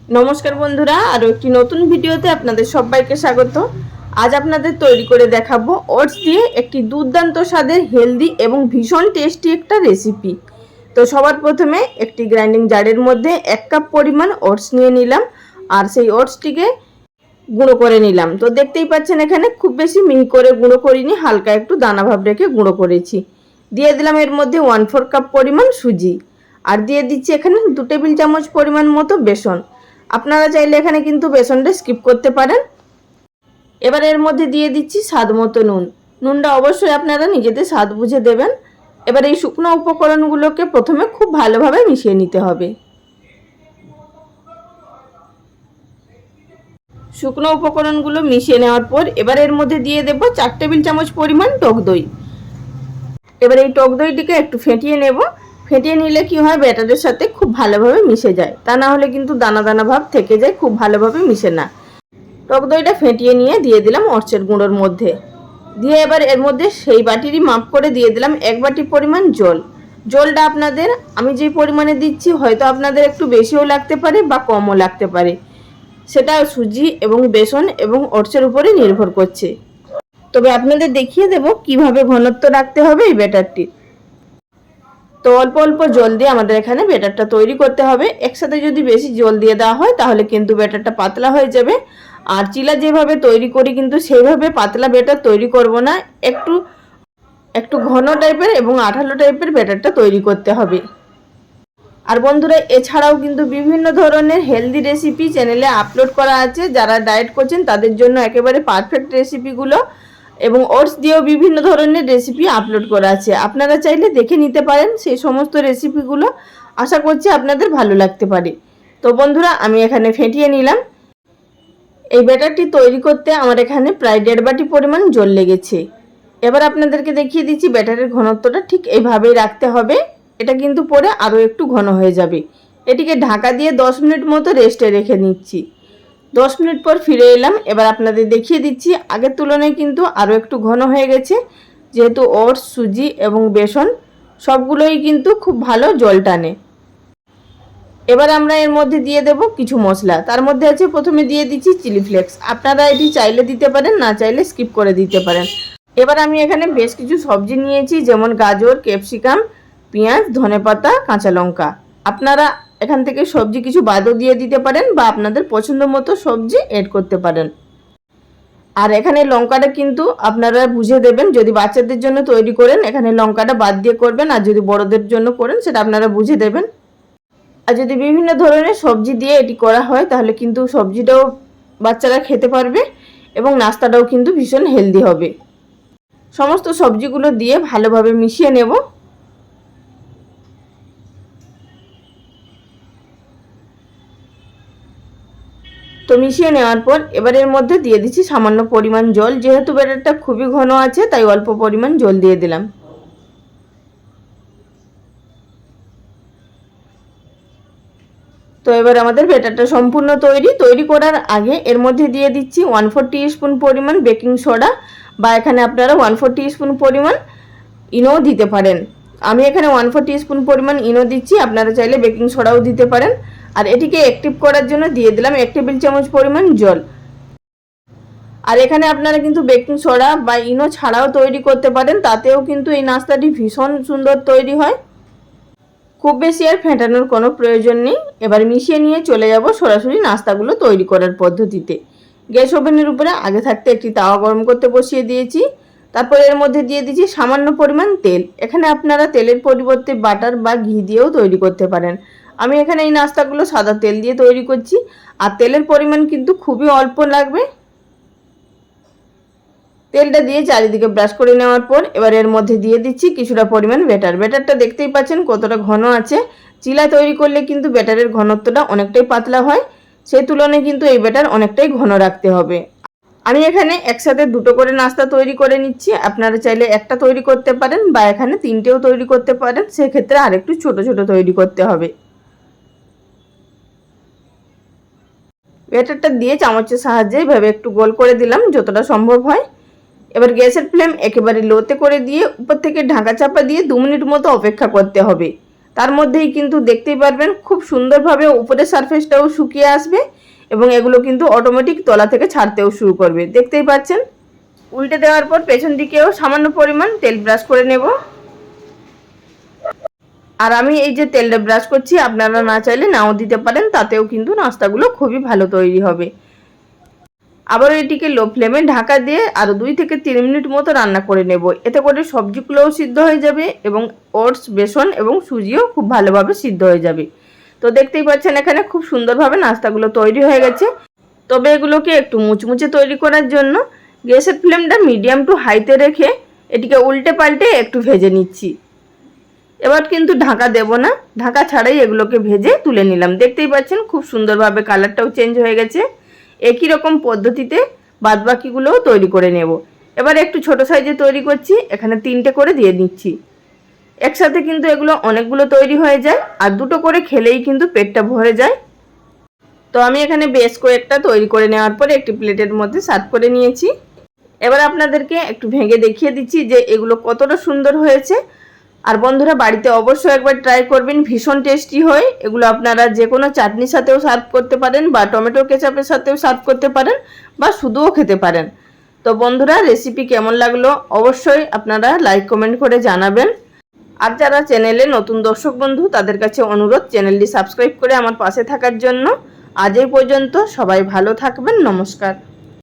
নমস্কার বন্ধুরা, আরও একটি নতুন ভিডিওতে আপনাদের সবাইকে স্বাগত। আজ আপনাদের তৈরি করে দেখাবো ওটস দিয়ে একটি দুর্দান্ত স্বাদের হেলদি এবং ভীষণ টেস্টি একটা রেসিপি। তো সবার প্রথমে একটি গ্রাইন্ডিং জারের মধ্যে 1 কাপ পরিমাণ ওটস নিয়ে নিলাম আর সেই ওটসটিকে গুঁড়ো করে নিলাম। তো দেখতেই পাচ্ছেন এখানে খুব বেশি মিহি করে গুঁড়ো করিনি, হালকা একটু দানা ভাব রেখে গুঁড়ো করেছি। দিয়ে দিলাম এর মধ্যে 1/4 কাপ পরিমাণ সুজি আর দিয়ে দিচ্ছি এখানে 2 টেবিল চামচ পরিমাণ মতো বেসন। আপনারা চাইলে এখানে কিন্তু বেসনটা স্কিপ করতে পারেন। এবার এর মধ্যে দিয়ে দিচ্ছি স্বাদ মতো নুন। নুনটা অবশ্যই আপনারা নিজেদের স্বাদ বুঝে দেবেন। এবার এই শুকনো উপকরণগুলোকে প্রথমে খুব ভালোভাবে মিশিয়ে নিতে হবে। শুকনো উপকরণগুলো মিশিয়ে নেওয়ার পর এবার এর মধ্যে দিয়ে দেব 4 টেবিল চামচ পরিমাণ টক দই। এবার এই টক দইটিকে একটু ফেটিয়ে নেব। ফেটিয়ে নিলে কি হয়, ব্যাটারের সাথে খুব ভালোভাবে মিশে যায়, তা না হলে কিন্তু দানা দানা ভাব থেকে যায়, খুব ভালোভাবে মিশে না। টক দইটা ফেটিয়ে নিয়ে দিয়ে দিলাম ওটসের গুঁড়োর মধ্যে। দিয়ে এবার এর মধ্যে সেই বাটিরই মাপ করে দিয়ে দিলাম 1 বাটি পরিমাণ জল। জলটা আপনাদের আমি যে পরিমাণে দিচ্ছি হয়তো আপনাদের একটু বেশিও লাগতে পারে বা কমও লাগতে পারে, সেটা সুজি এবং বেসন এবং ওটসের উপরে নির্ভর করছে। তবে আপনাদের দেখিয়ে দেব কিভাবে ঘনত্ব রাখতে হবে এই ব্যাটারটির। তো অল্প অল্প জল দিয়ে আমাদের এখানে ব্যাটারটা তৈরি করতে হবে। একসাথে যদি বেশি জল দিয়ে দেওয়া হয় তাহলে কিন্তু ব্যাটারটা পাতলা হয়ে যাবে। আর চিলা যেভাবে তৈরি করি কিন্তু সেইভাবে পাতলা ব্যাটার তৈরি করব না, একটু একটু ঘন টাইপের এবং আঠালো টাইপের ব্যাটারটা তৈরি করতে হবে। আর বন্ধুরা, এছাড়াও কিন্তু বিভিন্ন ধরনের হেলদি রেসিপি চ্যানেলে আপলোড করা আছে। যারা ডায়েট করছেন তাদের জন্য একেবারে পারফেক্ট রেসিপিগুলো, এবং ওটস দিয়েও বিভিন্ন ধরনের রেসিপি আপলোড করা আছে। আপনারা চাইলে দেখে নিতে পারেন সেই সমস্ত রেসিপিগুলো। আশা করছি আপনাদের ভালো লাগতে পারে। তো বন্ধুরা, আমি এখানে ফেটিয়ে নিলাম। এই ব্যাটারটি তৈরি করতে আমার এখানে প্রায় 1.5 বাটি পরিমাণ জল লেগেছে। এবার আপনাদেরকে দেখিয়ে দিচ্ছি ব্যাটারের ঘনত্বটা ঠিক এইভাবেই রাখতে হবে। এটা কিন্তু পরে আরও একটু ঘন হয়ে যাবে। এটিকে ঢাকা দিয়ে 10 মিনিট মতো রেস্টে রেখে নিচ্ছি। 10 মিনিট পর ফিরে এলাম। এবার আপনাদের দেখিয়ে দিচ্ছি আগের তুলনায় কিন্তু আরও একটু ঘন হয়ে গেছে, যেহেতু ওটস, সুজি এবং বেসন সবগুলোই কিন্তু খুব ভালো জল টানে। এবার আমরা এর মধ্যে দিয়ে দেব কিছু মশলা। তার মধ্যে আছে, প্রথমে দিয়ে দিচ্ছি চিলি ফ্লেক্স। আপনারা এটি চাইলে দিতে পারেন, না চাইলে স্কিপ করে দিতে পারেন। এবার আমি এখানে বেশ কিছু সবজি নিয়েছি, যেমন গাজর, ক্যাপসিকাম, পেঁয়াজ, ধনেপাতা, কাঁচা লঙ্কা। আপনারা এখান থেকে সবজি কিছু বাদও দিয়ে দিতে পারেন বা আপনাদের পছন্দ মতো সবজি এড করতে পারেন। আর এখানে লঙ্কাটা কিন্তু আপনারা বুঝে দেবেন। যদি বাচ্চাদের জন্য তৈরি করেন এখানে লঙ্কাটা বাদ দিয়ে করবেন, আর যদি বড়দের জন্য করেন সেটা আপনারা বুঝে দেবেন। আর যদি বিভিন্ন ধরনের সবজি দিয়ে এটি করা হয় তাহলে কিন্তু সবজিটাও বাচ্চারা খেতে পারবে এবং নাস্তাটাও কিন্তু ভীষণ হেলদি হবে। সমস্ত সবজিগুলো দিয়ে ভালোভাবে মিশিয়ে নেব। তো মিশিয়ে নেওয়ার পর এবার এর মধ্যে দিয়ে দিচ্ছি সামান্য পরিমাণ জল। যেহেতু ব্যাটারটা খুবই ঘন আছে তাই অল্প পরিমাণ জল দিয়ে দিলাম। তো এবার আমাদের ব্যাটারটা সম্পূর্ণ তৈরি করার আগে এর মধ্যে দিয়ে দিচ্ছি 1/4 টিস্পুন পরিমাণ বেকিং সোডা, বা এখানে আপনারা 1/4 টিস্পুন পরিমাণ ইনো দিতে পারেন। আমি এখানে 1/4 টিস্পুন পরিমাণ ইনো দিচ্ছি, আপনারা চাইলে বেকিং সোডাও দিতে পারেন। আর এটিকে অ্যাক্টিভ করার জন্য দিয়ে দিলাম 1 টেবিল চামচ পরিমাণ জল। আর এখানে আপনারা কিন্তু বেকিং সোডা বা ইনো ছাড়াও তৈরি করতে পারেন, তাতেও কিন্তু এই নাস্তাটি ভীষণ সুন্দর তৈরি হয়। খুব বেশি আর ফেটানোর কোনো প্রয়োজন নেই। এবার মিশিয়ে নিয়ে চলে যাব সরাসরি নাস্তাগুলো তৈরি করার পদ্ধতিতে। গ্যাস ওভেনের উপরে আগে থাকতে একটি তাওয়া গরম করতে বসিয়ে দিয়েছি। তারপর এর মধ্যে দিয়ে দিচ্ছি সামান্য পরিমাণ তেল। এখানে আপনারা তেলের পরিবর্তে বাটার বা ঘি দিয়েও তৈরি করতে পারেন। আমি এখানে এই নাস্তাগুলো সাদা তেল দিয়ে তৈরি করছি, আর তেলের পরিমাণ কিন্তু খুবই অল্প লাগবে। তেলটা দিয়ে চারিদিকে ব্রাশ করে নেওয়ার পর এবার এর মধ্যে দিয়ে দিচ্ছি কিছুটা পরিমাণ ব্যাটার। ব্যাটারটা দেখতেই পাচ্ছেন কতটা ঘন আছে। চিলা তৈরি করলে কিন্তু ব্যাটারের ঘনত্বটা অনেকটাই পাতলা হয়, সেই তুলনায় কিন্তু এই ব্যাটার অনেকটাই ঘন রাখতে হবে। আমি এখানে একসাথে দুটো করে নাস্তা তৈরি করে নিচ্ছি। আপনারা চাইলে একটা তৈরি করতে পারেন বা এখানে 3টেও তৈরি করতে পারেন, সেক্ষেত্রে আরেকটু ছোট ছোট তৈরি করতে হবে। ব্যাটারটা দিয়ে চামচের সাহায্যে এভাবে একটু গোল করে দিলাম যতটা সম্ভব হয়। এবার গ্যাসের ফ্লেম একেবারে লোতে করে দিয়ে উপর থেকে ঢাকা চাপা দিয়ে 2 মিনিট মতো অপেক্ষা করতে হবে। তার মধ্যেই কিন্তু দেখতেই পারবেন খুব সুন্দরভাবে উপরের সারফেসটাও শুকিয়ে আসবে এবং এগুলো কিন্তু অটোমেটিক তলা থেকে ছাড়তেও শুরু করবে। দেখতেই পাচ্ছেন। উল্টে দেওয়ার পর পেছন দিকেও সামান্য পরিমাণ তেল ব্রাশ করে নেব। আর আমি এই যে তেলটা ব্রাশ করছি, আপনারা না চাইলে নাও দিতে পারেন, তাতেও কিন্তু নাস্তাগুলো খুবই ভালো তৈরি হবে। আবার এটিকে লো ফ্লেমে ঢাকা দিয়ে আরও 2 থেকে 3 মিনিট মতো রান্না করে নেব। এতে করে সবজিগুলোও সিদ্ধ হয়ে যাবে এবং ওটস, বেসন এবং সুজিও খুব ভালোভাবে সিদ্ধ হয়ে যাবে। তো দেখতেই পাচ্ছেন এখানে খুব সুন্দরভাবে নাস্তাগুলো তৈরি হয়ে গেছে। তবে এগুলোকে একটু মুচমুচে তৈরি করার জন্য গ্যাসের ফ্লেমটা মিডিয়াম টু হাইতে রেখে এটিকে উল্টে পাল্টে একটু ভেজে নিচ্ছি। এবার কিন্তু ঢাকা দেব না, ঢাকা ছাড়াই এগুলোকে ভেজে তুলে নিলাম। দেখতেই পাচ্ছেন খুব সুন্দরভাবে কালারটাও চেঞ্জ হয়ে গেছে। একই রকম পদ্ধতিতে বাদবাকিগুলোও তৈরি করে নেব। এবার একটু ছোট সাইজে তৈরি করছি, এখানে 3টে করে দিয়ে নিচ্ছি। একসাথে কিন্তু এগুলো অনেকগুলো তৈরি হয়ে যায়, আর 2টো করে খেলেই কিন্তু পেটটা ভরে যায়। তো আমি এখানে বেশ কয়েকটা তৈরি করে নেওয়ার পরে একটি প্লেটের মধ্যে সার্ভ করে নিয়েছি। এবার আপনাদেরকে একটু ভেঙে দেখিয়ে দিচ্ছি যে এগুলো কতটা সুন্দর হয়েছে। আর বন্ধুরা বাড়িতে অবশ্যই একবার ট্রাই করবেন, ভীষণ টেস্টি হয় এগুলো। আপনারা যে কোনো চাটনির সাথেও সার্ভ করতে পারেন বা টমেটো কেচাপের সাথেও সার্ভ করতে পারেন বা শুধুও খেতে পারেন। তো বন্ধুরা রেসিপি কেমন লাগলো অবশ্যই আপনারা লাইক কমেন্ট করে জানাবেন। আর যারা চ্যানেলে নতুন দর্শক বন্ধু তাদের কাছে অনুরোধ চ্যানেলটি সাবস্ক্রাইব করে আমার পাশে থাকার জন্য। আজ এই পর্যন্ত, সবাই ভালো থাকবেন, নমস্কার।